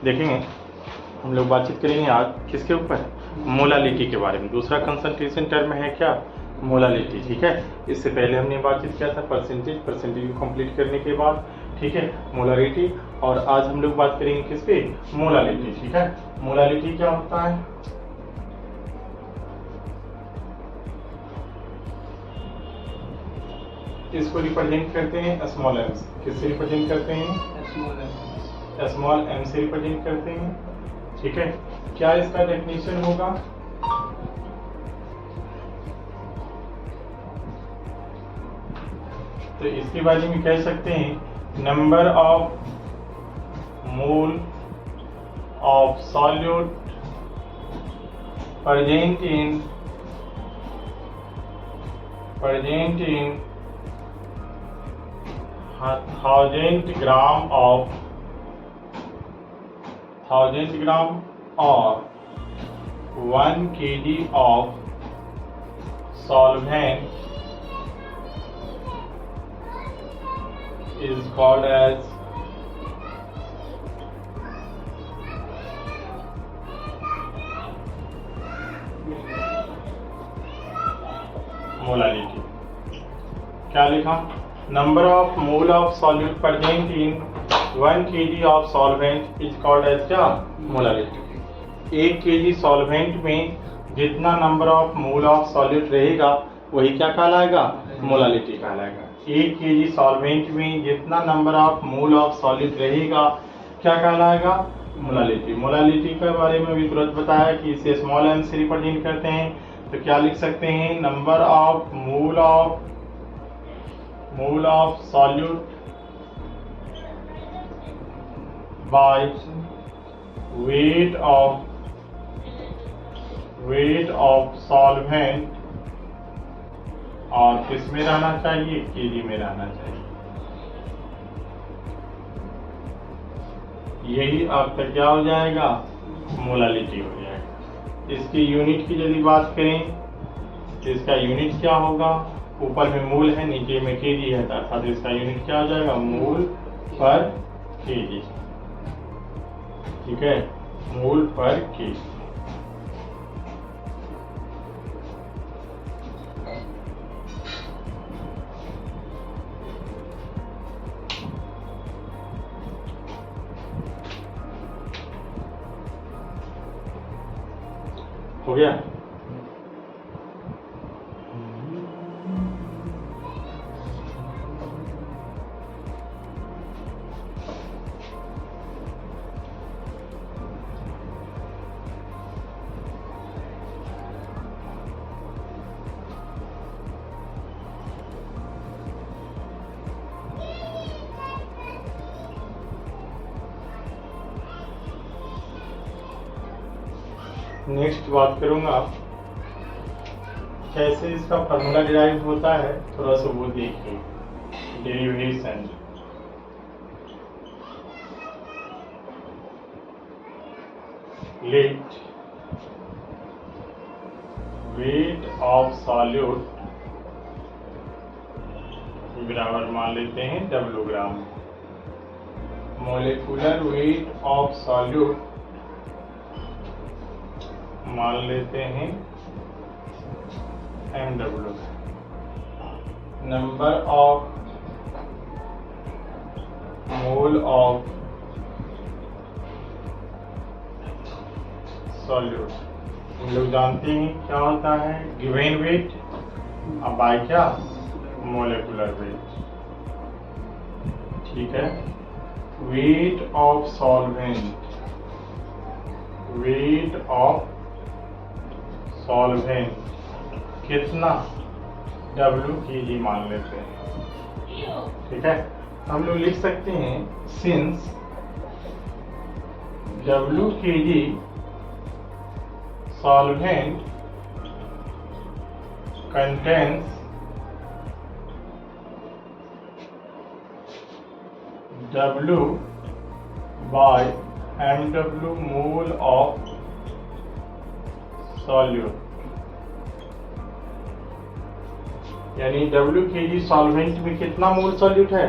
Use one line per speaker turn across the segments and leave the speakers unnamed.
देखेंगे हम लोग बातचीत करेंगे आज किसके ऊपर, मोलालिटी के बारे में। दूसरा कंसंट्रेशन टर्म है क्या, मोलालिटी। ठीक है, इससे पहले हमने बातचीत किया था परसेंटेज को कंप्लीट करने के बाद, ठीक है, मोलालिटी। और आज हम लोग बात करेंगे किस पे, मोलालिटी। ठीक है, मोलालिटी क्या होता है, इसको रिप्रेजेंट करते हैं स्मॉल एम। किससे रिप्रेजेंट करते हैं, स्मॉल एम से रिप्रेजेंट करते हैं। ठीक है, क्या इसका डेफिनेशन होगा, तो इसके बारे में कह सकते हैं number of mole of solute present in 1000 gram of 1000 gram or 1 kg of solvent is called as molality. क्या लिखा, number of mole of solute present in 1 kg of solvent is called as क्या, molality. 1 kg सॉल्वेंट में जितना number of mole of solute रहेगा वही क्या कहलाएगा, मोलालिटी कहलाएगा। 1 kg सॉल्वेंट में जितना number of mole of solute रहेगा क्या कहलाएगा, मोलालिटी। मोलालिटी के बारे में भी तुरंत बताया कि इसे स्मॉल एम से रिप्रेजेंट करते हैं, तो क्या लिख सकते हैं, number of mole of solute by weight of solvent, और किस में रहना चाहिए, केजी में रहना चाहिए। यही आपका क्या हो जाएगा, मोलालिटी हो जाएगा। इसकी यूनिट की यदि बात करें तो इसका यूनिट क्या होगा, ऊपर में मोल है नीचे में केजी है, अर्थात इसका यूनिट क्या हो जाएगा, मोल पर केजी। ठीक है, मोल पर केजी। हो गया। नेक्स्ट बात करूंगा कैसे इसका फार्मूला डिराइव होता है, थोड़ा सा वो देखिए, derivation. Let weight of solute बराबर मान लेते हैं W gram, molecular weight of solute मान लेते हैं MW, number of mole of solute हम लोग जानते हैं क्या होता है, गिवन वेट अब बाय क्या, मोलिकुलर वेट। ठीक है, weight of solvent, weight of solvent कितना, W kg मान लेते हैं। ठीक है, हम लोग लिख सकते हैं since W kg solvent contains W by MW mole of solute, यानी W kg सॉल्वेंट में कितना मोल सॉल्यूट है,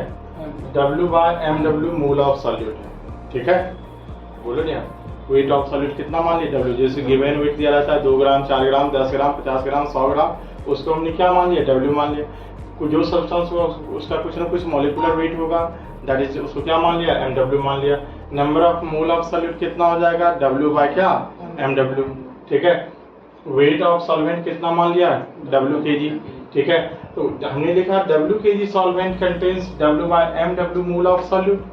W by MW mole of solute है। ठीक है, बोलो ना, वेट ऑफ सॉलिड कितना मान लिया W, जैसे गिवन वेट दिया रहता है 2 ग्राम 4 ग्राम 10 ग्राम 50 ग्राम 100 ग्राम, उसको हमने क्या मान लिया, W मान लिया। जो सब्सटेंस होगा उसका कुछ ना कुछ मॉलिक्यूलर वेट होगा, दैट इज उसको क्या मान लिया, MW मान लिया। Number of mole of solid कितना हो जाएगा, W बाय क्या, MW। ठीक है, वेट ऑफ सॉल्वेंट कितना मान लिया, W kg। ठीक है, तो हमने लिखा W kg solvent contains W by MW mole of solute,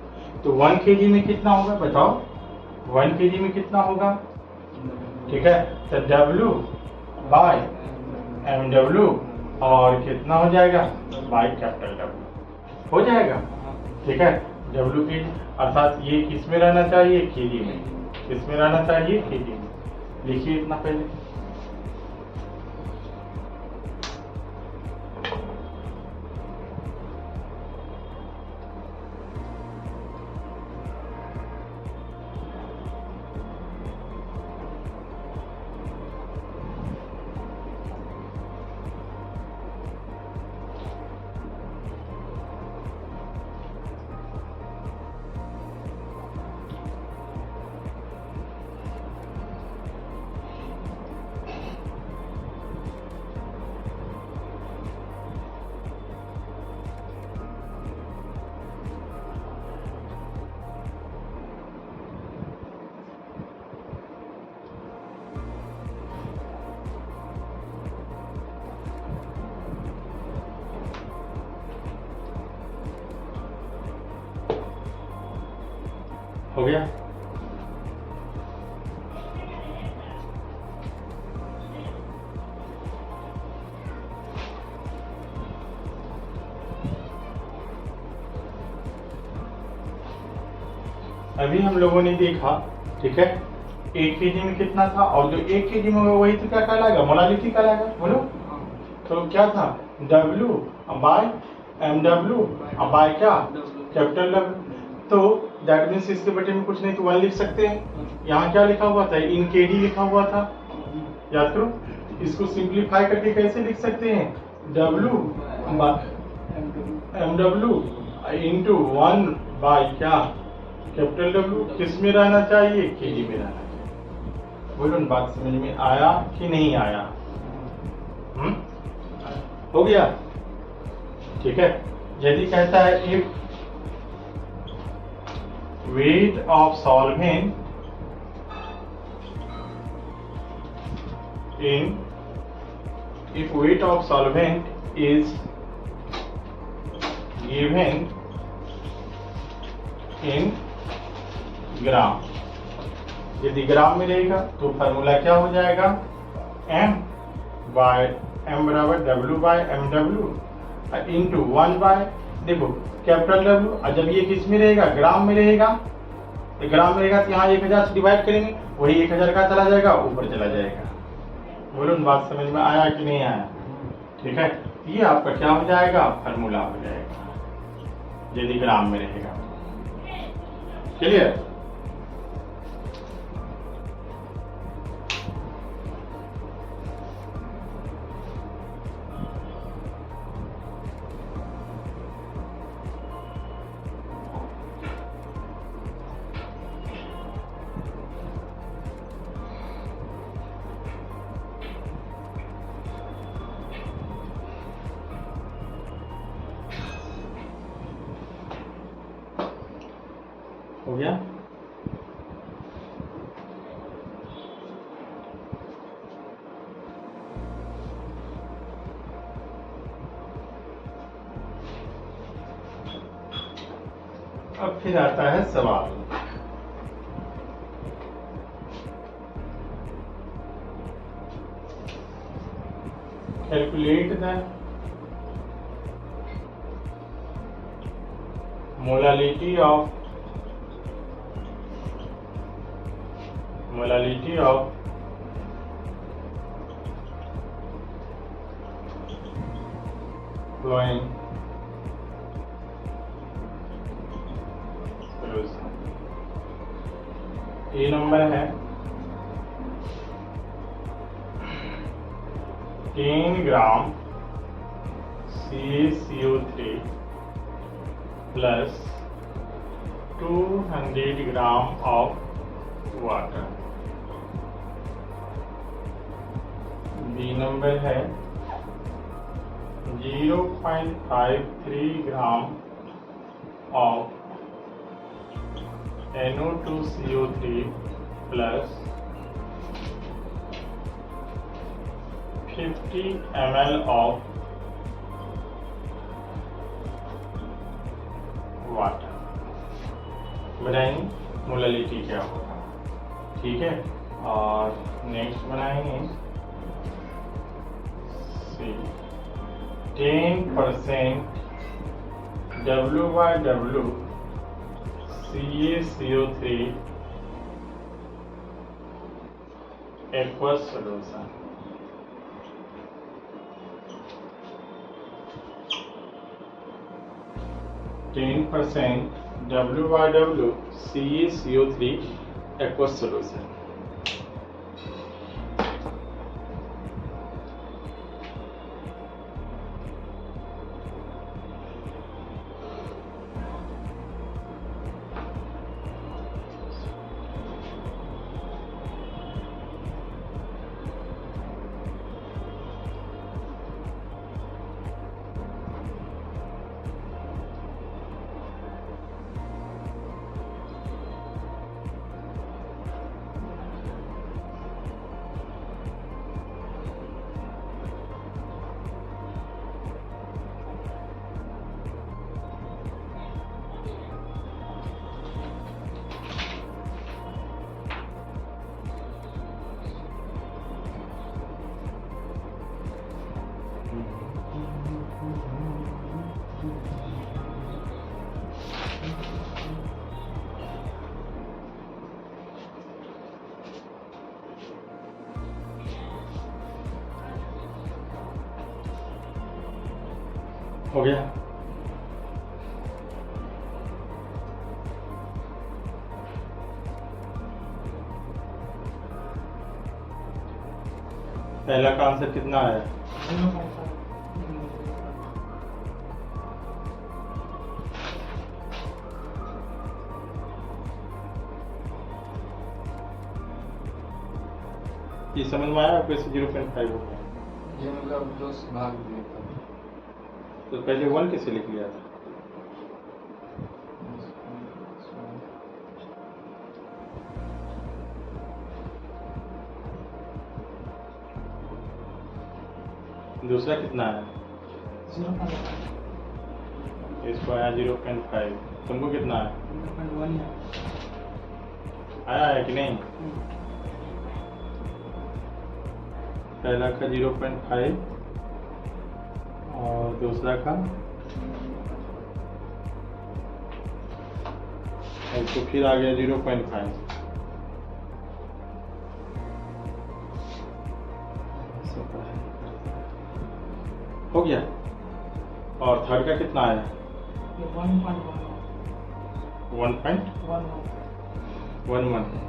तो 1 kg में कितना होगा बताओ, 1 kg में कितना होगा। ठीक है, तो W बाय MW और कितना हो जाएगा, बाय कैपिटल W हो जाएगा। ठीक है, W kg अर्थात ये किस में रहना चाहिए, kg में, किस में रहना चाहिए, kg में। लिखिए इतना पहले। हो गया। अभी हम लोगों ने देखा, ठीक है, 1 kg में कितना था, और जो 1 kg में होगा वही तो क्या कहलाएगा, मोलालिटी कहलाएगा। बोलो, तो क्या था, W बाय MW बाय क्या, कैपिटल W। तो दैट मीन्स इसके बटे में कुछ नहीं तो 1 लिख सकते हैं। यहाँ क्या लिखा हुआ था, इन kg लिखा हुआ था, याद करो। इसको सिंप्लीफाई करके कैसे लिख सकते हैं, W by MW into 1 by क्या, कैपिटल W। किस में रहना चाहिए, kg में रहना चाहिए। बोलो, बात समझ में आया कि नहीं आया, हो गया। ठीक है, यदि कहता है if weight of solvent if weight of solvent is given in ग्राम, यदि ग्राम में रहेगा तो फार्मूला क्या हो जाएगा, M बाय M बराबर W by MW into 1 by, देखो कैपिटल W। और जब ये किस में रहेगा, ग्राम में रहेगा, तो ग्राम में रहेगा तो यहाँ 1000 से डिवाइड करेंगे, वही 1000 का चला जाएगा, ऊपर चला जाएगा। बोलो, बात समझ में आया कि नहीं आया। ठीक है, ये आपका क्या हो जाएगा, फार्मूला हो जाएगा यदि ग्राम में रहेगा। क्लियर। हो गया। अब फिर आता है सवाल, calculate the molality of flowing solution। ये नंबर है 3 gram CaCO3 plus 200 gram of water. B number है 0.53 gram of NO2CO3 plus 50 ml of water. बनाएंगे मोलालिटी क्या होगा, ठीक है। और नेक्स्ट बनाएंगे 10% W/W CaCO3 aqueous solution। 10% W/W CaCO3 aqueous solution। हो गया। पहला का आंसर कितना आया? ये समझ में आया आपको? इसे 0.5 हो गया।
ये मतलब जो भाग दिया था,
तो पहले 1 कैसे लिख लिया था? दूसरा कितना है? इसको आया 0.5। तुमको कितना है?
0.1
आया है कि नहीं? पहला का 0.5 और दूसरा का, तो फिर आ गया 0.5। हो गया। और थर्ड का कितना आया? 1.11।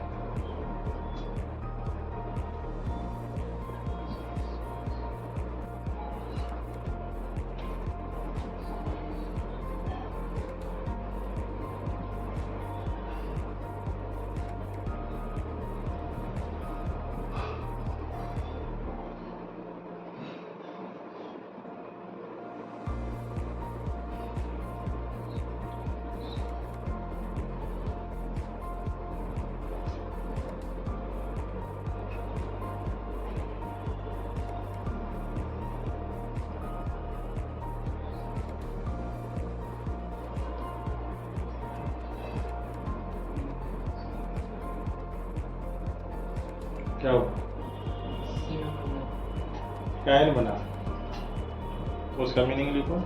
क्या हुआ? क्या है बना? उसका मीनिंग लिखो।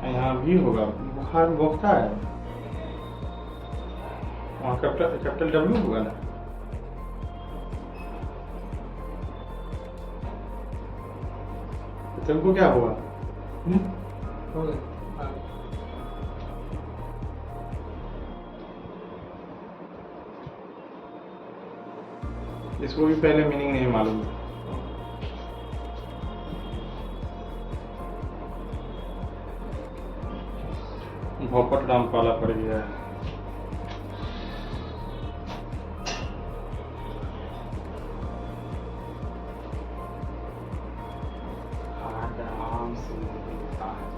यहाँ भी होगा, बुखार बोखता है, वहाँ कैपिटल डब्ल्यू होगा ना। तुमको क्या हुआ?
हो गया।
इसको भी पहले मीनिंग नहीं मालूम। भोपट राम पाला पड़ गया है। आराम से मिलता है।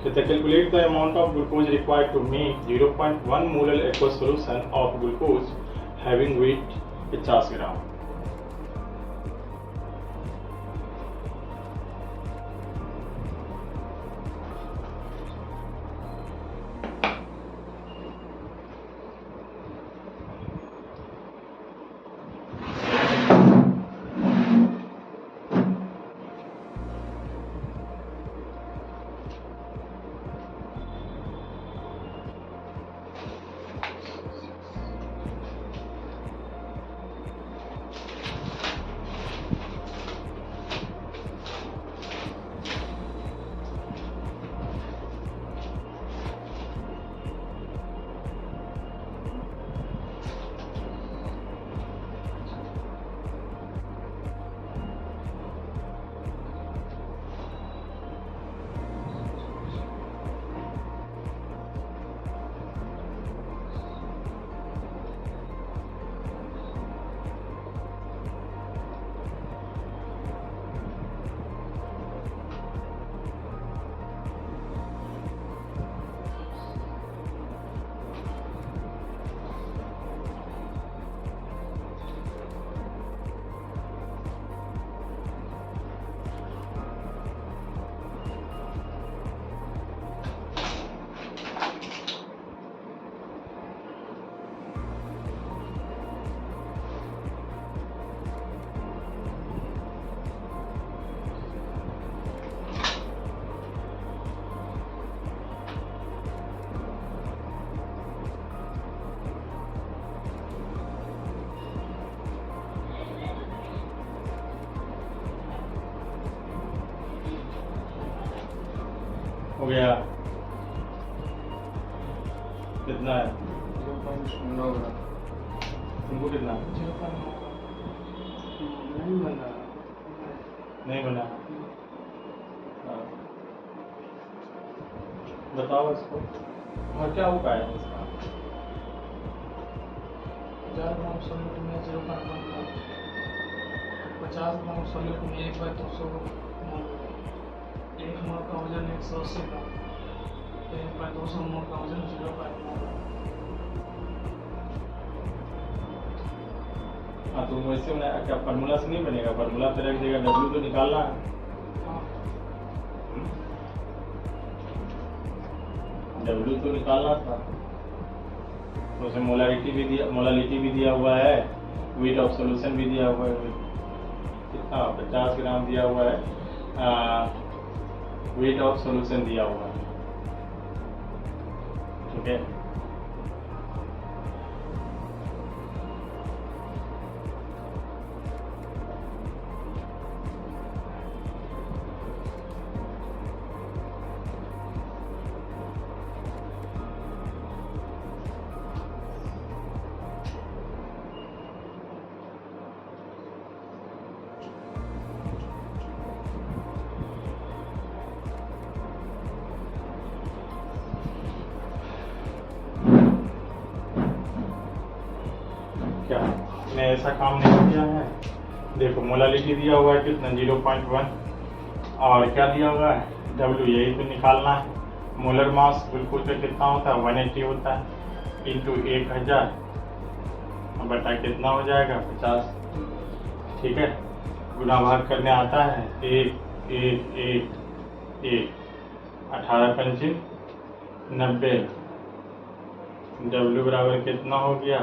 To calculate the amount of glucose required to make 0.1 molar aqueous solution of glucose having weight 50 ग्राम। हो गया। कितना है?
0.9 ग्राम।
तुमको कितना?
0.9 नहीं बना।
नहीं बना। हाँ। बताओ इसको और क्या उपाय है इसका?
50 ग्राम सॉल्यूट में 0.1 50 ग्राम सॉल्यूट में 1/200 मोल। 1 मोल का वजन 180 ग्राम। 1/200 मोल का वजन 0.1
हाँ तो वैसे बनाया क्या, फार्मूला से नहीं बनेगा, फार्मूला पे रख देगा, W तो निकालना है।
हाँ
W तो निकालना था, तो उसे मोलारिटी भी दिया हुआ है, वेट ऑफ सॉल्यूशन भी दिया हुआ है, कितना 50 ग्राम दिया हुआ है, वेट ऑफ सॉल्यूशन दिया हुआ है, ठीक है। क्या मैं ऐसा काम नहीं किया है, देखो मोलालिटी दिया हुआ है कितना 0.1 और क्या दिया हुआ है W, यही तो निकालना है। मोलर मास ग्लूकोज का कितना होता है 180 होता है, इंटू 1000 बटा कितना हो जाएगा 50, ठीक है। गुना भाग करने आता है 1 1 1 1, 18 पंचे 90, W बराबर कितना हो गया।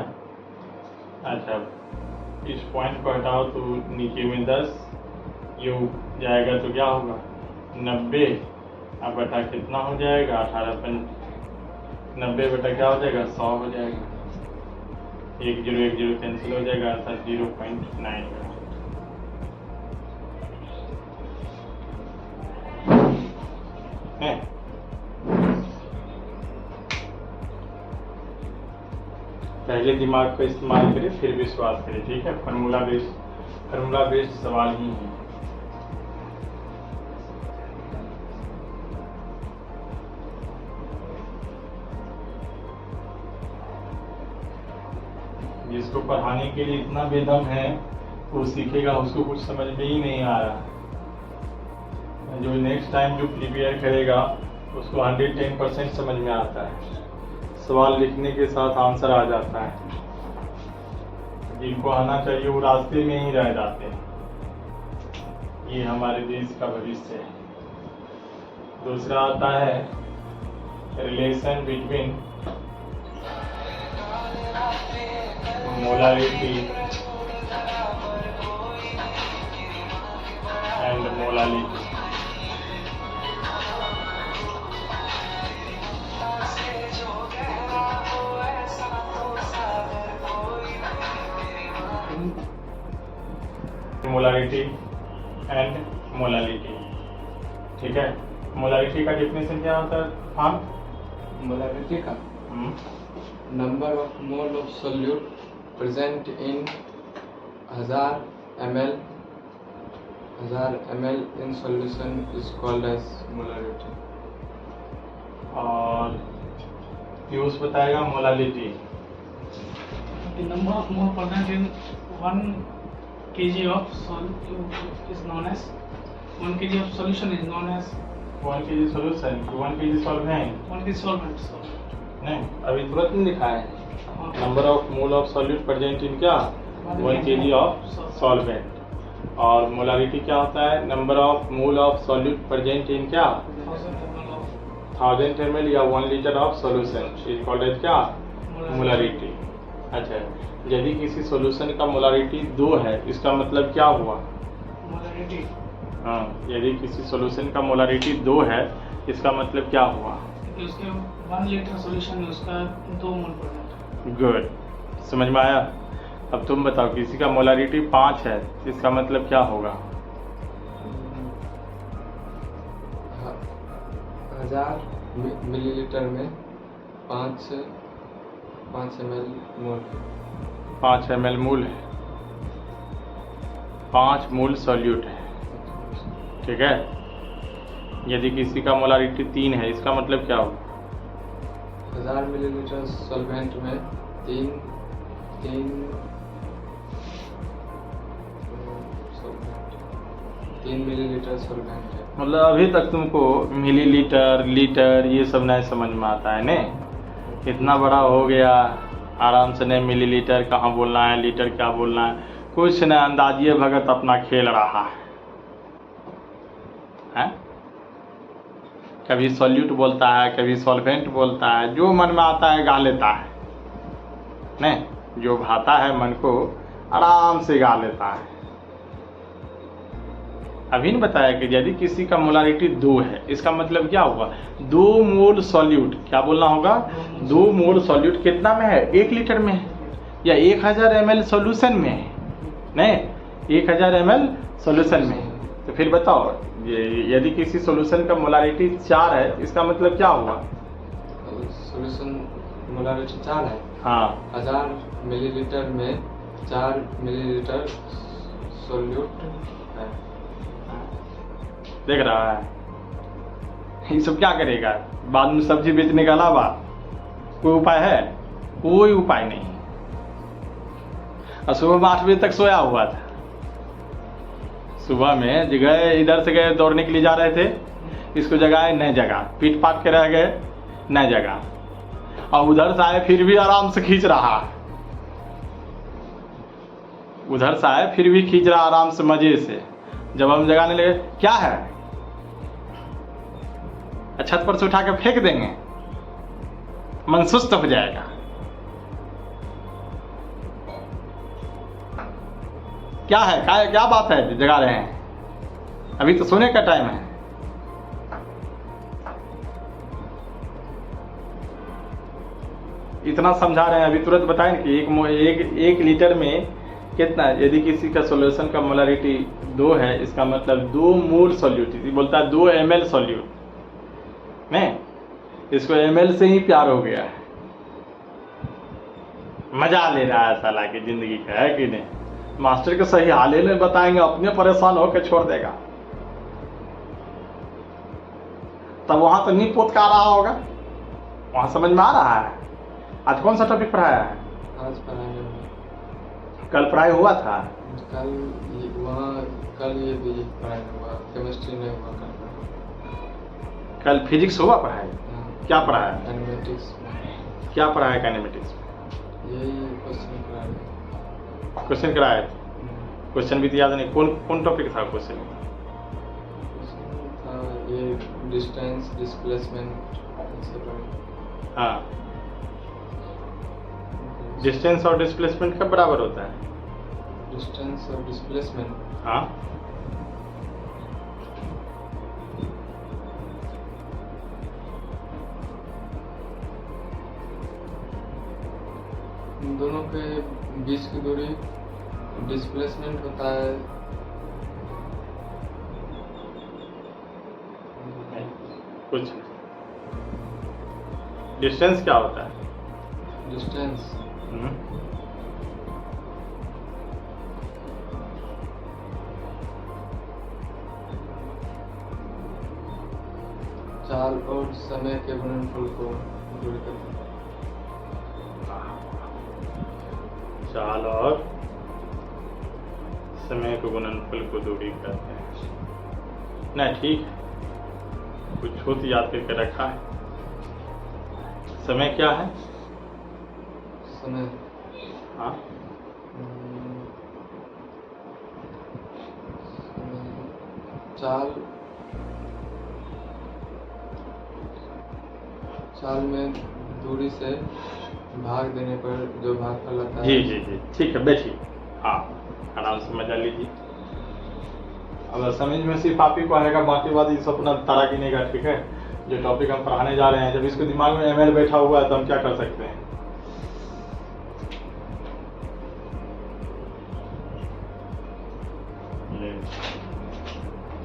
अच्छा इस पॉइंट को हटाओ तो नीचे में 10, यू जाएगा तो क्या होगा 90, अब बटा कितना हो जाएगा 18 पंच 90 बटा क्या हो जाएगा 100 हो जाएगा, 1 0 1 0 कैंसिल हो जाएगा, अर्थात 0.9 है। पहले दिमाग का इस्तेमाल करें फिर विश्वास करें, ठीक है। फार्मूला बेस्ड सवाल ही है। जिसको पढ़ाने के लिए इतना बेदम है वो सीखेगा, उसको कुछ समझ में ही नहीं आ रहा। जो नेक्स्ट टाइम जो प्रिपेयर करेगा उसको 110% समझ में आता है, सवाल लिखने के साथ आंसर आ जाता है। जिनको आना चाहिए वो रास्ते में ही रह जाते हैं। ये हमारे देश का भविष्य है। दूसरा आता है relation between molarity and molality. Molarity and molality, ठीक है। मोलारिटी का डेफिनेशन क्या होता है हाँ?
मोलारिटी का number of mole of solute present in 1000 ml in solution is called as molarity।
और यूज बताएगा molality.
The number of mole present in 1 kg of solute is known as 1 kg of solution is known as
1 kg solution, 1 kg solvent
1 kg solvent।
नहीं, अभी तुरंत नहीं लिखा है।
हाँ।
Number of mole of solute present in क्या 1 kg of solvent. और molarity क्या होता है number of mole of solute present in क्या 1000 ml या 1 litre of solution is called as क्या मोलारिटी। अच्छा, यदि किसी सॉल्यूशन का मोलारिटी 2 है इसका मतलब क्या हुआ।
मोलारिटी
हाँ, यदि किसी सॉल्यूशन का मोलारिटी 2 है इसका मतलब क्या हुआ।
उसके 1 लीटर सॉल्यूशन में उसका 2 मोल प्रेजेंट।
गुड, समझ में आया। अब तुम बताओ किसी का मोलारिटी 5 है इसका मतलब क्या होगा।
1000 मिलीलीटर में 5 ml मोल
5 ml मूल है, 5 मूल सॉल्यूट है, ठीक है। यदि किसी का मोलारिटी 3 है इसका मतलब क्या होगा।
1000 मिलीलीटर सॉल्वेंट में 3 मिलीलीटर सॉल्वेंट है।
मतलब अभी तक तुमको मिलीलीटर लीटर ये सब नहीं समझ में आता है ने, इतना बड़ा हो गया आराम से नहीं मिलीलीटर कहाँ बोलना है लीटर क्या बोलना है। कुछ न अंदाजिए भगत अपना खेल रहा है? कभी सॉल्यूट बोलता है, कभी सॉल्वेंट बोलता है, जो मन में आता है गा लेता है। नहीं, जो भाता है मन को आराम से गा लेता है। अभी ने बताया कि यदि किसी का मोलारिटी 2 है, इसका मतलब क्या हुआ? 2 मोल सॉल्यूट, क्या बोलना होगा? 2 मोल सॉल्यूट कितना में है? 1 लीटर में है या 1000 ml सॉल्यूशन में है? नहीं, 1000 ml सॉल्यूशन में है। तो फिर बताओ, यदि किसी सॉल्यूशन का मोलारिटी 4 है, इसका मतलब क्या हुआ?
सॉल्यूशन मोलारिटी 4 है।
हाँ,
1000 मिलीलीटर में 4 मिलीलीटर सॉल्यूट है।
देख रहा है? ये सब क्या करेगा? बाद में सब्जी बेचने के अलावा कोई उपाय है? कोई उपाय नहीं। और सुबह में 8 बजे तक सोया हुआ था। सुबह में गए, इधर से गए, दौड़ने के लिए जा रहे थे, इसको जगाए, नहीं जगा, पीट पाट के रह गए, नहीं जगा, और उधर से आए फिर भी आराम से खींच रहा। उधर से आए फिर भी खींच रहा आराम से, मजे से। जब हम जगाने लगे, क्या है? छत पर से उठा के फेंक देंगे, मन सुस्त हो जाएगा। क्या है? क्या बात है जगा रहे हैं? अभी तो सोने का टाइम है। इतना समझा रहे हैं, अभी तुरंत बताएं कि एक लीटर में कितना है? यदि किसी का सॉल्यूशन का मोलारिटी 2 है, इसका मतलब 2 मोल सॉल्यूट, बोलता है 2 ml सॉल्यूट। नहीं, इसको ml से ही प्यार हो गया है। मजा ले रहा है साला की जिंदगी का, है कि नहीं? मास्टर के सही हाल में बताएंगे, अपने परेशान होकर छोड़ देगा। तब वहां तो नहीं पोत का आ रहा होगा, वहां समझ में आ रहा है। आज कौन सा टॉपिक पढ़ाया है?
आज पढ़ाया,
कल पढ़ाई हुआ था।
कल ये भी पढ़ाई हुआ, केमिस्ट्री नहीं हुआ
कल फिजिक्स हुआ पढ़ाई। क्या पढ़ाया?
काइनेमेटिक्स।
क्या पढ़ाया काइनेमेटिक्स?
यही क्वेश्चन कराया।
क्वेश्चन कराए? क्वेश्चन भी तो याद नहीं। कौन टॉपिक था क्वेश्चन?
था ये डिस्टेंस, डिस्प्लेसमेंट।
हाँ, डिस्टेंस और डिस्प्लेसमेंट कब बराबर होता है?
डिस्टेंस और डिस्प्लेसमेंट,
हाँ,
दोनों के बीच की दूरी डिस्प्लेसमेंट होता है।
कुछ डिस्टेंस क्या होता है?
डिस्टेंस चाल और समय के गुणनफल को दूरी करता है।
चाल और समय के गुणनफल को दूरी करते हैं। नहीं, ठीक है, कुछ हो तो याद करके रखा है। समय क्या है?
समय,
हाँ, चाल में दूरी से भाग देने पर जो भागफल आता है। जी जी जी, ठीक है, बैठिए। हाँ, आराम से मजा लीजिए। अब समझ में सिर्फ आप ही को आएगा, बाकी बात ये सब अपना तारा गिनेगा। ठीक है, जो टॉपिक हम पढ़ाने जा रहे हैं, जब इसको दिमाग में ml बैठा हुआ है तो हम क्या कर सकते हैं?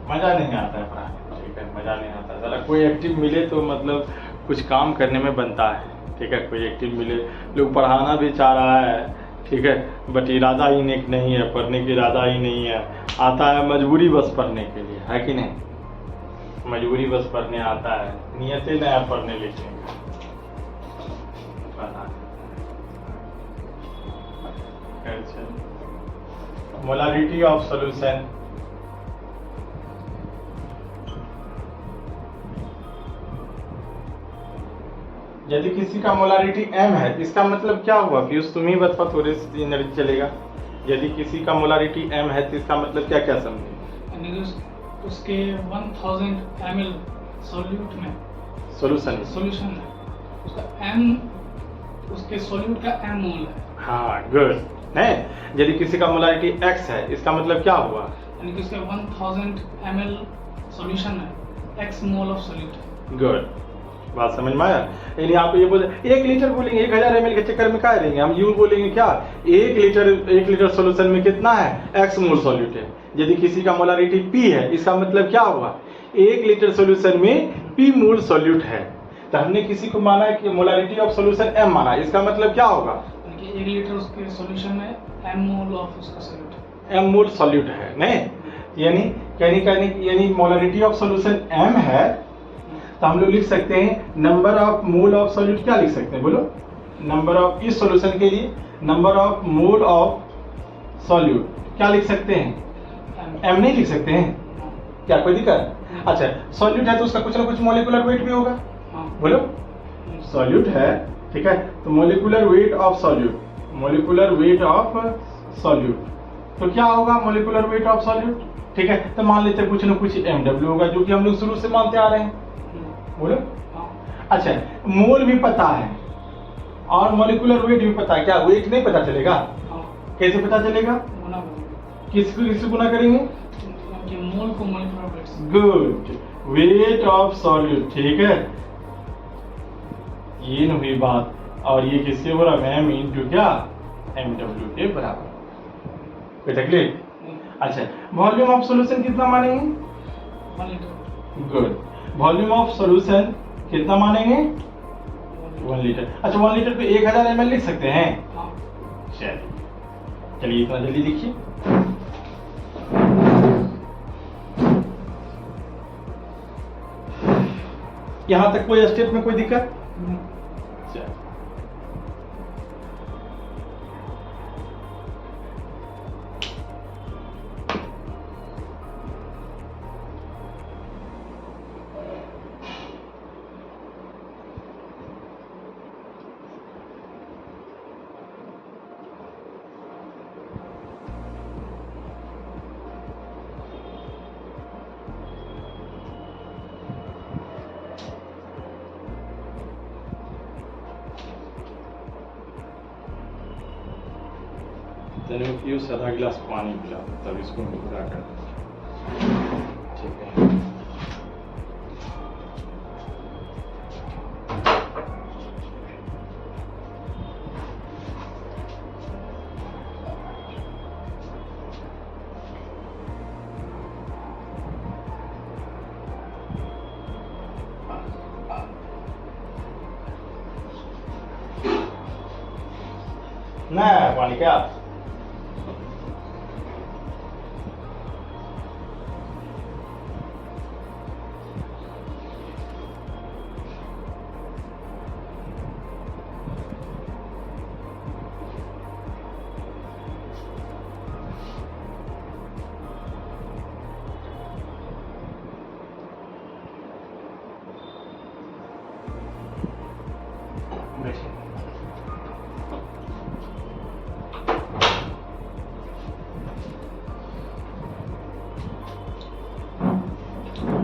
मजा नहीं आता है पढ़ाने। ठीक है, मजा नहीं आता। जरा कोई एक्टिव मिले तो मतलब कुछ काम करने में बनता है। ठीक है, कोई एक्टिव मिले। लोग पढ़ाना भी चाह रहा है, ठीक है, बट इरादा ही नहीं है, पढ़ने की इरादा ही नहीं है। आता है मजबूरी बस पढ़ने के लिए, है कि नहीं? मजबूरी बस पढ़ने आता है, नियत ही नहीं है पढ़ने लिखने का। मोलारिटी ऑफ सॉल्यूशन, यदि किसी का मोलारिटी m है, इसका मतलब क्या हुआ? पीयूष तुम ही बता, थोड़ी सी एनर्जी चलेगा। यदि किसी का मोलारिटी m है तो इसका मतलब क्या क्या समझे?
यानी कि उसके 1000 ml सॉल्यूट में सॉल्यूशन में उसका m उसके सॉल्यूट का m मोल है।
हाँ, गुड है। यदि किसी का मोलारिटी x है इसका मतलब क्या हुआ?
यानी कि उसके 1000 ml सॉल्यूशन है, x मोल ऑफ सॉल्यूट है।
गुड, बात समझ में आया? यानी आप ये बोले 1 लीटर बोलेंगे 1000 ml के चक्कर में क्या रहेंगे, हम यूं बोलेंगे क्या 1 लीटर सॉल्यूशन में कितना है, x मोल सॉल्यूट है। यदि किसी का मोलारिटी p है इसका मतलब क्या हुआ, 1 लीटर सॉल्यूशन में p मोल सॉल्यूट है। तो हमने किसी को माना कि मोलारिटी ऑफ सॉल्यूशन m माना, इसका मतलब क्या होगा,
यानी कि 1 लीटर उसके सॉल्यूशन में m मोल ऑफ उसका सॉल्यूट है,
m मोल सॉल्यूट है नहीं, यानी मोलारिटी ऑफ सॉल्यूशन m है तो हम लोग लिख सकते हैं number of mole of solute. क्या लिख सकते हैं बोलो, नंबर ऑफ, इस सॉल्यूशन के लिए number of mole of solute क्या लिख सकते हैं, m नहीं लिख सकते हैं क्या, कोई दिक्कत? अच्छा, सॉल्यूट है तो उसका कुछ ना कुछ मॉलिक्यूलर वेट भी होगा, बोलो सॉल्यूट है, ठीक है, तो molecular weight of solute, molecular weight of solute, तो क्या होगा मॉलिक्यूलर वेट ऑफ सॉल्यूट, ठीक है। तो मान लेते हैं कुछ ना कुछ mw होगा, जो कि हम लोग शुरू से मानते आ रहे हैं, बोलो। अच्छा, मोल भी पता है और मॉलिक्यूलर वेट भी पता है, क्या वेट नहीं पता चलेगा? कैसे पता चलेगा? किसको गुना करेंगे?
मोल को मॉलिक्यूलर वेट से।
गुड, वेट ऑफ सॉल्यूट, ठीक है, ये न हुई बात। और ये किसके बराबर है, m इंटू क्या, mw के बराबर। कोई तकलीफ? अच्छा, वॉल्यूम ऑफ सॉल्यूशन कितना मानेंगे?
1 litre.
Good, volume of solution कितना मानेंगे? 1 लीटर। अच्छा, 1 लीटर पे 1000 ml लिख सकते हैं? चलिए इतना जल्दी लिखिए। यहां तक कोई स्टेप में कोई दिक्कत? मैंने पियो से आधा गिलास पानी पिला, तब इसको पूरा कर, ठीक है। ना पानी क्या,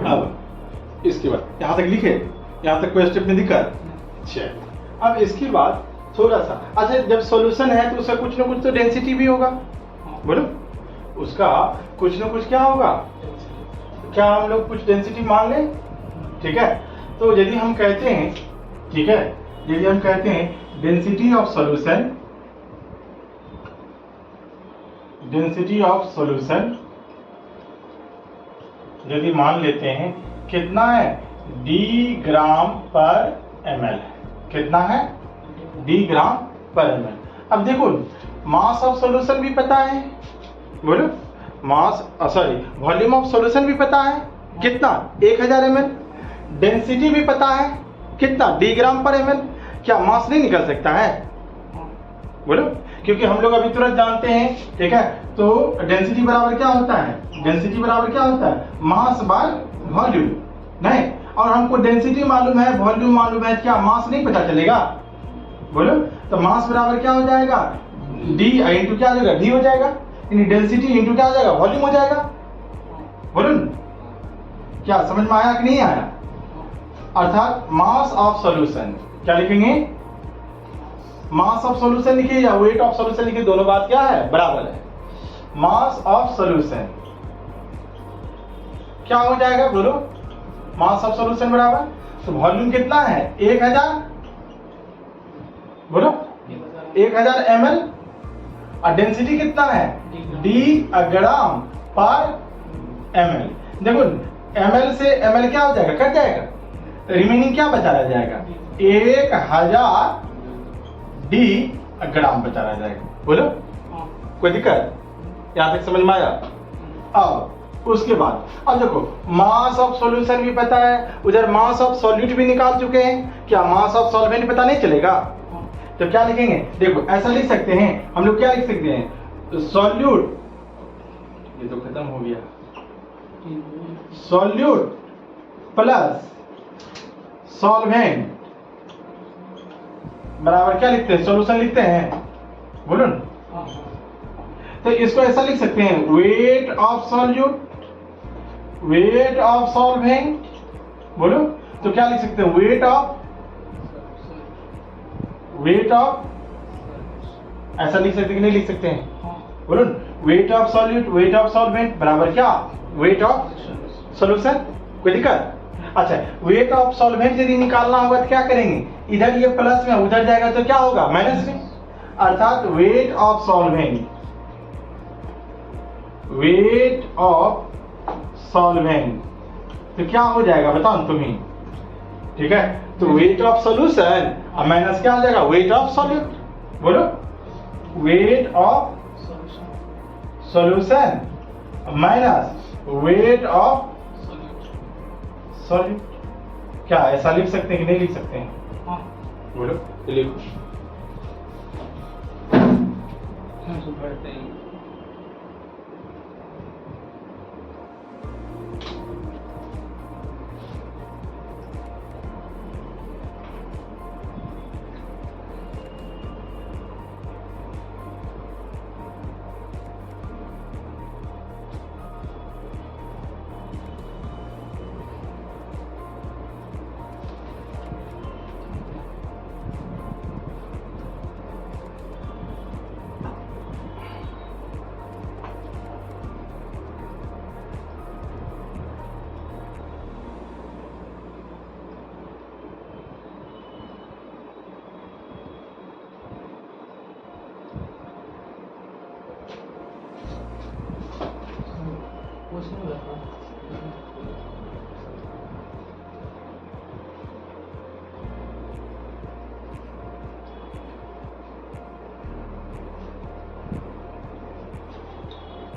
अब इसके बाद यहाँ तक लिखे, यहाँ तक कोई स्टेप में दिक्कत? अच्छा, अब इसके बाद थोड़ा सा, अच्छा जब सॉल्यूशन है तो उसका कुछ ना कुछ तो डेंसिटी भी होगा, बोलो, उसका कुछ ना कुछ क्या होगा, क्या हम लोग कुछ डेंसिटी मान लें, ठीक है। तो यदि हम कहते हैं, ठीक है, यदि हम कहते हैं density of solution, density of solution यदि मान लेते हैं कितना है, d ग्राम पर ml, कितना है, d ग्राम पर ml। अब देखो मास ऑफ सॉल्यूशन भी पता है, बोलो, mass sorry volume of solution भी पता है, कितना, 1000 ml, डेंसिटी भी पता है, कितना, d ग्राम पर ml। क्या मास नहीं निकल सकता है, बोलो, क्योंकि हम लोग अभी तुरंत जानते हैं, ठीक है, तो डेंसिटी बराबर क्या होता है, डेंसिटी बराबर क्या होता है, मास बाय वॉल्यूम, नहीं, और हमको डेंसिटी मालूम है, वॉल्यूम मालूम है, क्या मास नहीं पता चलेगा, बोलो, तो मास बराबर क्या हो जाएगा, डी इंटू क्या हो जाएगा, डी हो जाएगा, यानी डेंसिटी इंटू क्या हो जाएगा, वॉल्यूम हो जाएगा। बोलो न? क्या समझ में आया कि नहीं आया? अर्थात मास ऑफ सॉल्यूशन क्या लिखेंगे, मास ऑफ सॉल्यूशन लिखिए या वेट ऑफ सॉल्यूशन लिखिए, दोनों बात क्या है, बराबर है। मास ऑफ सॉल्यूशन क्या हो जाएगा, बोलो, मास ऑफ सॉल्यूशन बराबर, तो वॉल्यूम कितना है 1000, बोलो 1000 ml, और डेंसिटी कितना है डी ग्राम पर ml। देखो ml से ml क्या हो जाएगा, कट जाएगा, रिमेनिंग क्या बचा रह जाएगा, 1000 डी ग्राम बचा रह जाएगा। बोलो कोई दिक्कत, यहां तक समझ में आया? अब उसके बाद अब देखो मास ऑफ सॉल्यूशन भी पता है, उधर मास ऑफ सॉल्यूट भी निकाल चुके हैं, क्या मास ऑफ सॉल्वेंट पता नहीं चलेगा? तो क्या लिखेंगे, देखो ऐसा लिख सकते हैं हम लोग, क्या लिख सकते हैं, सॉल्यूट, ये तो खत्म हो गया, सॉल्यूट प्लस सॉल्वेंट बराबर क्या लिखते हैं, सॉल्यूशन लिखते हैं। बोलो न? तो इसको ऐसा लिख सकते हैं, wait of solute, wait of solvent. बोलो तो क्या लिख सकते हैं, वेट ऑफ ऐसा लिख सकते हैं कि नहीं लिख सकते हैं? बोलो wait of solute, wait of solvent बराबर क्या, वेट ऑफ सॉल्यूशन। कोई दिक्कत? अच्छा, वेट ऑफ सॉल्वेंट यदि निकालना होगा तो क्या करेंगे, इधर ये प्लस में उधर जाएगा तो क्या होगा, माइनस में, अर्थात wait of solvent, weight of solvent तो क्या हो जाएगा बताओ तुम ही, ठीक है? तो वेट ऑफ सॉल्यूशन और माइनस क्या हो जाएगा, वेट ऑफ सॉल्यूट। बोलो wait of solution minus weight of solute. क्या ऐसा लिख सकते हैं कि नहीं लिख सकते हैं? बोलो लिखो।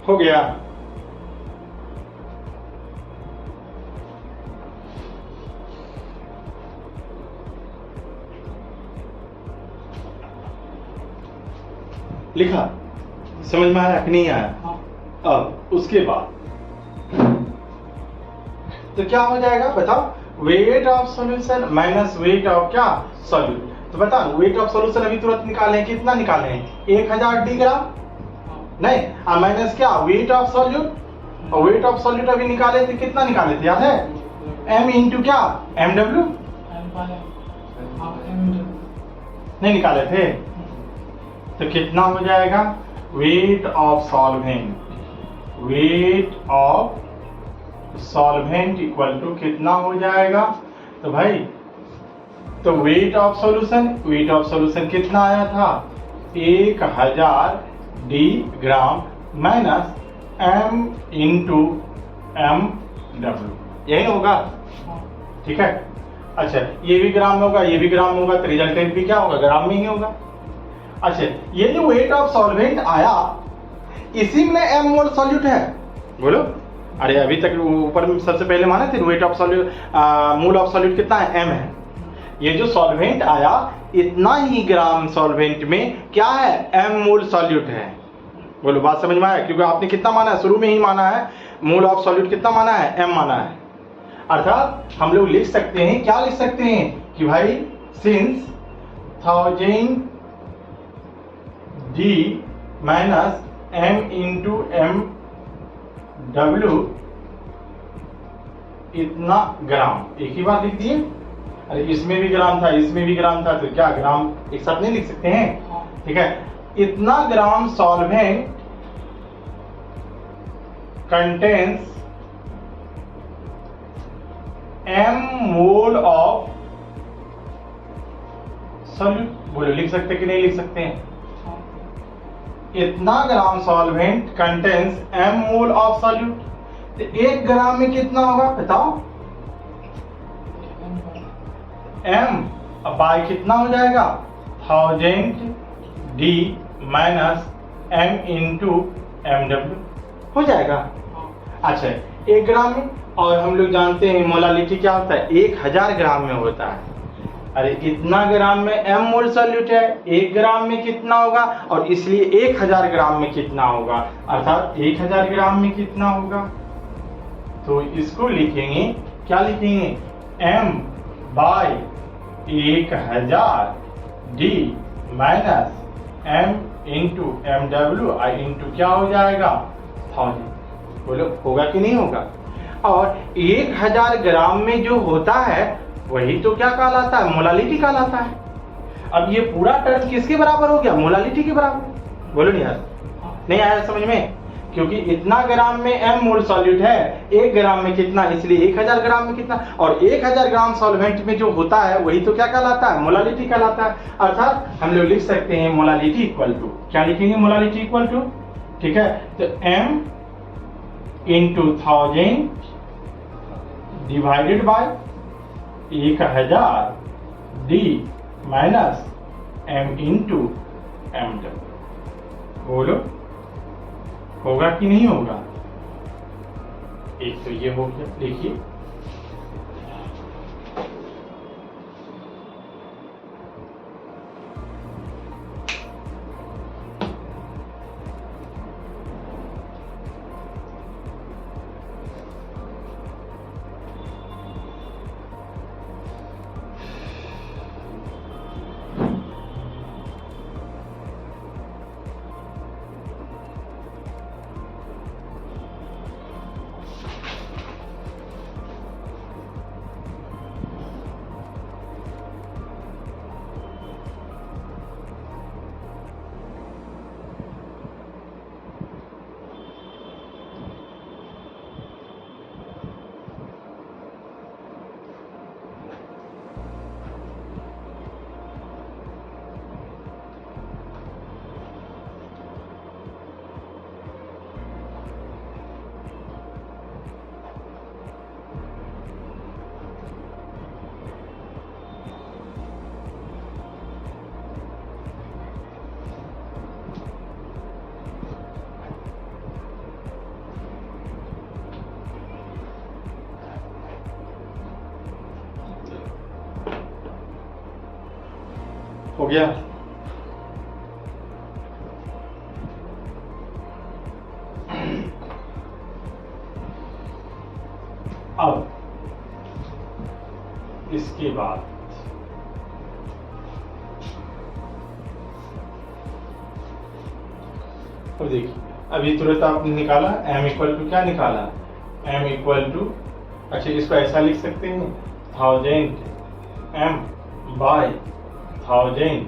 हो गया। लिखा, समझ में आया कि नहीं आया? अब उसके बाद तो क्या हो जाएगा बताओ, wait of solution minus weight of क्या, सॉल्यूट। तो बताओ वेट ऑफ सॉल्यूशन अभी तुरंत निकाले हैं, कितना निकाले हैं, 1000 डी ग्राम, नहीं, और माइनस क्या वेट ऑफ सॉल्यूट, और वेट ऑफ सॉल्यूट अभी निकाले थे, कितना निकाले थे याद है, m इंटू क्या, mw, नहीं निकाले थे, तो कितना हो जाएगा, weight of solvent, weight of solvent equal to कितना हो जाएगा, तो भाई तो weight of solution, weight of solution कितना आया था, 1000 D gram minus m into mw, यही होगा, ठीक है? अच्छा, ये भी ग्राम में होगा, ये भी ग्राम में होगा, तो रिजल्टेंट भी क्या होगा, ग्राम में ही होगा। अच्छा, ये जो वेट ऑफ सॉल्वेंट आया, इसी में m मोल सॉल्यूट है। बोलो, अरे अभी तक ऊपर में सबसे पहले माने थे wait of solute, mole of solute कितना है, m है। ये जो सॉल्वेंट आया, इतना ही ग्राम सॉल्वेंट में क्या है, m मोल सॉल्यूट है। बोलो बात समझ में आया? क्योंकि आपने कितना माना है, शुरू में ही माना है, मोल ऑफ सॉल्यूट कितना माना है, m माना है। अर्थात हम लोग लिख सकते हैं, क्या लिख सकते हैं कि भाई since 1000 D minus M into M W इतना ग्राम। एक ही बात लिख दिए। अरे इसमें भी ग्राम था, इसमें भी ग्राम था, तो क्या ग्राम एक साथ नहीं लिख सकते हैं? ठीक है, इतना gram solvent contains m mole of solute. बोलो लिख सकते कि नहीं लिख सकते हैं? इतना gram solvent contains m mole of solute. तो 1 ग्राम में कितना होगा बताओ? m बाय कितना हो जाएगा? 1000 d minus m into M W हो जाएगा। अच्छा 1 ग्राम में, और हम लोग जानते हैं मोलालिटी क्या होता है? 1000 ग्राम में होता है। अरे इतना ग्राम में m मोल सॉल्यूट है, 1 ग्राम में कितना होगा? और इसलिए 1000 ग्राम में कितना होगा, अर्थात 1000 ग्राम में कितना होगा? तो इसको लिखेंगे, क्या लिखेंगे? m by 1000 d minus m into M W into क्या हो जाएगा? 1000। बोलो होगा कि नहीं होगा? और 1000 ग्राम में जो होता है वही तो क्या कहलाता है? मोलालिटी कहलाता है। अब ये पूरा टर्म किसके बराबर हो गया? मोलालिटी के बराबर। बोलो नहीं यार, नहीं आया समझ में? क्योंकि इतना ग्राम में m मोल सॉल्यूट है, 1 ग्राम में कितना, इसलिए 1000 ग्राम में कितना, और 1000 ग्राम सॉल्वेंट में जो होता है वही तो क्या कहलाता है? मोलालिटी कहलाता है। अर्थात हम लोग लिख सकते हैं मोलालिटी इक्वल टू, क्या लिखेंगे? मोलालिटी इक्वल टू, ठीक है, तो m into 1000 divided by 1000 d minus m into M W. बोलो होगा कि नहीं होगा? एक तो ये हो गया, देखिए हो गया। अब इसके बाद अब देखिए, अभी तुरंत आपने निकाला m इक्वल टू क्या निकाला? m इक्वल टू, अच्छा इसको ऐसा लिख सकते हैं 1000 m by 1000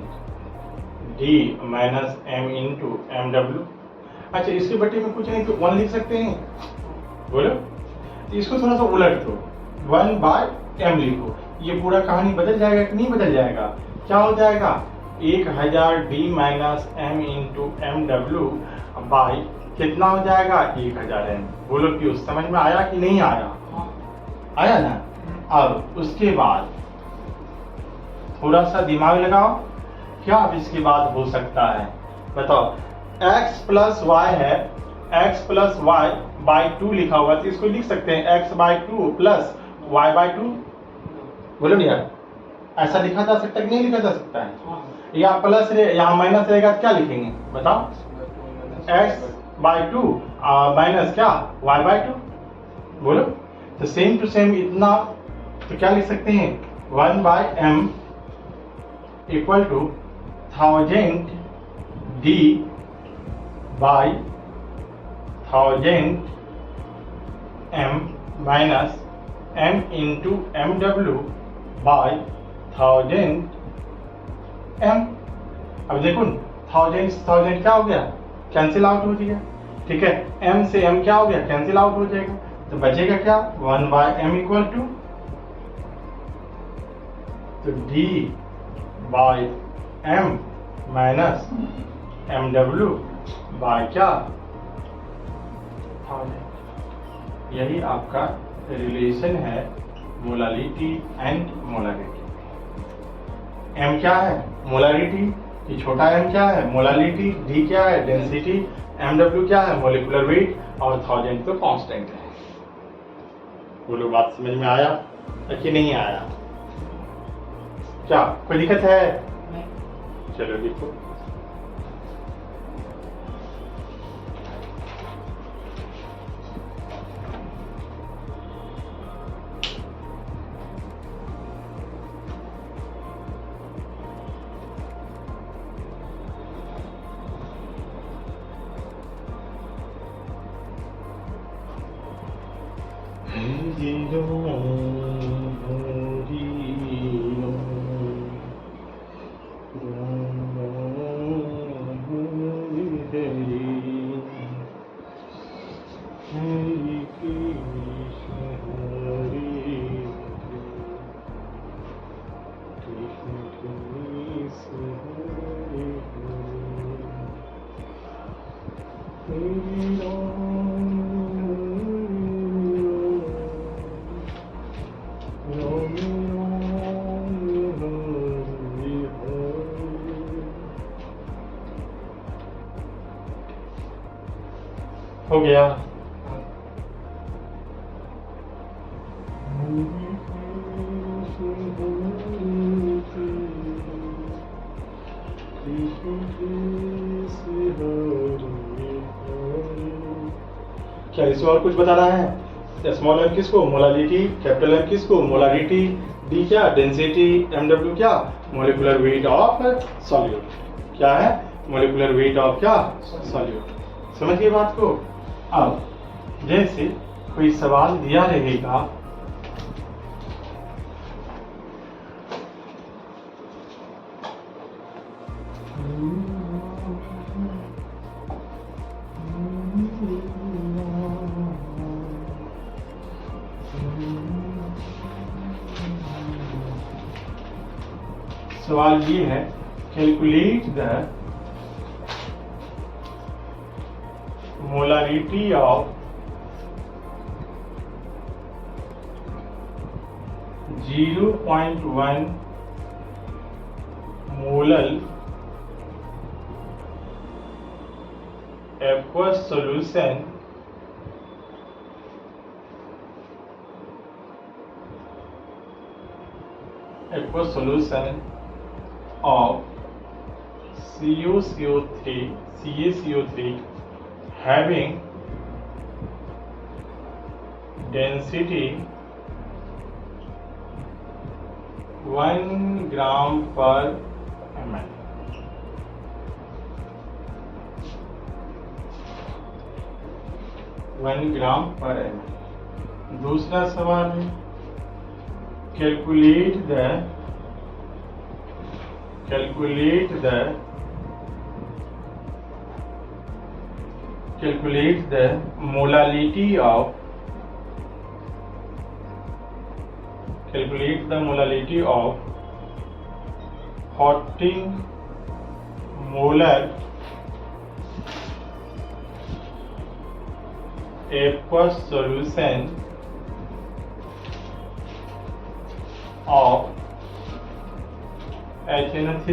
d minus m into M W. अच्छा इसके बट्टे में कुछ नहीं तो 1 लिख सकते हैं। बोलो, इसको थोड़ा सा उलट दो, 1 बाय m लिखो, ये पूरा कहानी बदल जाएगा कि नहीं बदल जाएगा? क्या हो जाएगा? 1000 d minus m into M W by कितना हो जाएगा? 1000 m। बोलो कि उस समझ में आया कि नहीं आया? आया ना? अब उसके बाद थोड़ा सा दिमाग लगाओ, क्या अब इसके बाद हो सकता है बताओ? x प्लस वाई है, x प्लस वाई बाई 2 लिखा हुआ, तो इसको लिख सकते हैं x by 2 plus y by 2। बोलो नहीं यार, ऐसा लिखा जा सकता है कि नहीं लिखा जा सकता है? या प्लस यहाँ माइनस रहेगा तो क्या लिखेंगे बताओ? x बाई 2 माइनस क्या? y by 2। बोलो, तो सेम टू सेम इतना, तो क्या लिख सकते हैं? 1 by m equal to 1000 D by 1000 m minus m into mw by 1000 m। अब देखो 1000 क्या हो गया, कैंसिल आउट हो गया, ठीक है। m से m क्या हो गया, कैंसिल आउट हो जाएगा, तो बचेगा क्या 1 by m इक्वल टू, तो d by m minus mw by क्या 1000। यही आपका रिलेशन है मोलालिटी एंड मोलारिटी। m क्या है, मोलारिटी, ये छोटा m क्या है, मोलालिटी, d क्या है, डेंसिटी, mw क्या है, मोलिकुलर वेट, और 1000 तो कांस्टेंट है। बोलो बात समझ में आया कि नहीं आया, क्या कोई दिक्कत है? चलो लिखो। हो गया। क्या इसमें और कुछ बताना है? स्मॉल m किसको, मोलालिटी, कैपिटल M किसको, मोलारिटी, d क्या, डेंसिटी, mw क्या, मोलिकुलर वेट ऑफ सॉल्यूट। क्या है, मोलिकुलर वेट ऑफ क्या, सॉल्यूट। समझिए बात को। अब जैसे कोई सवाल दिया रहेगा, सवाल ये है, calculate the molarity of 0.1 molal aqueous solution of CaCO3 having density 1 gram per ml। दूसरा सवाल है, calculate the molality of 14 molar aqueous solution of HNO3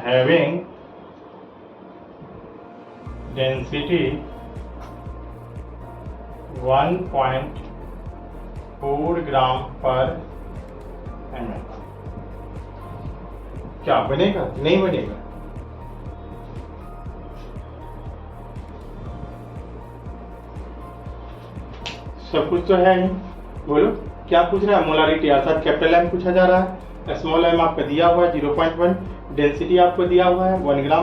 having density 1.4 ग्राम पर ml। क्या बनेगा, नहीं बनेगा? सब कुछ तो है ही। बोलो क्या पूछ रहा है, मोलारिटी अर्थात कैपिटल M पूछा जा रहा है, स्मॉल m आपका दिया हुआ है 0.1, डेंसिटी आपको दिया हुआ है 1 ग्राम